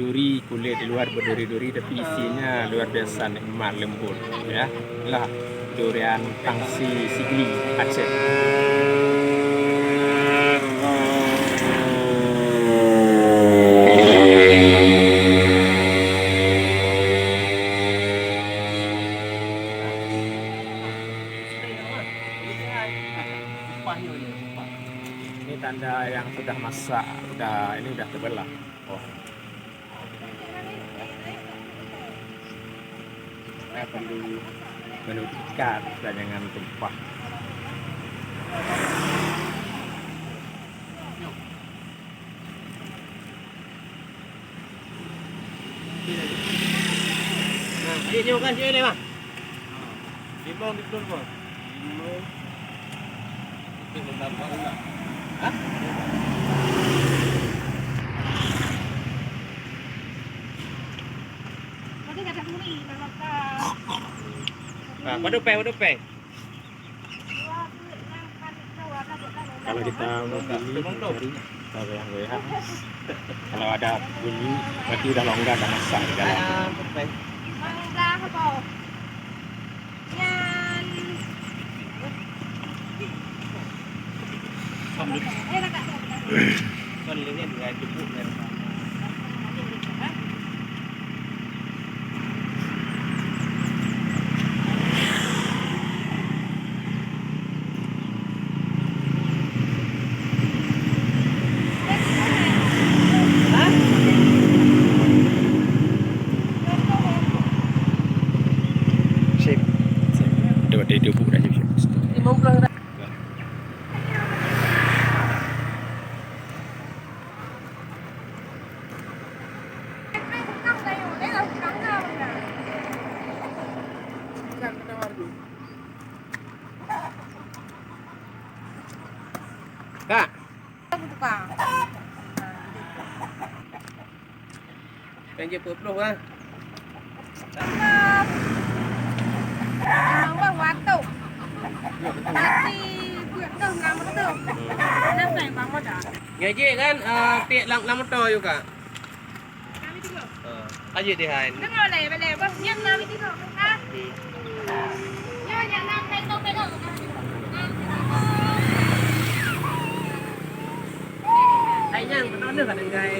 berduri, kulit di luar berduri-duri tapi isinya luar biasa nikmat lembut ya. Inilah durian Tangsi Sigli Aceh. Ini tanda yang sudah masak, ini udah terbelah. Oh. Saya perlu menutupkan dan jangan tumpah. Nah, ini kan ini mah. Limau di turun bang. Limau. Itu berapa enggak? Hah? Nah, waduh pe. Kalau kita mau beli cari kalau yang WH, kalau ada bunyi berarti udah longgar dan masak di dalam. Longgar apa? Yan. Con ini dengan cukup kan. Dia buka dah je. Kak. Yang je perlu ah. Bang waktu. Nanti buat tu nama tu. Nama yang bang moda. Ngaji kan tiak lang motor juga. Kami tiga. Aje di hai. Dengar le bang yang nama tiga. Ah. Ya yang nama pedo. Ai nhang nó được cả đường gai.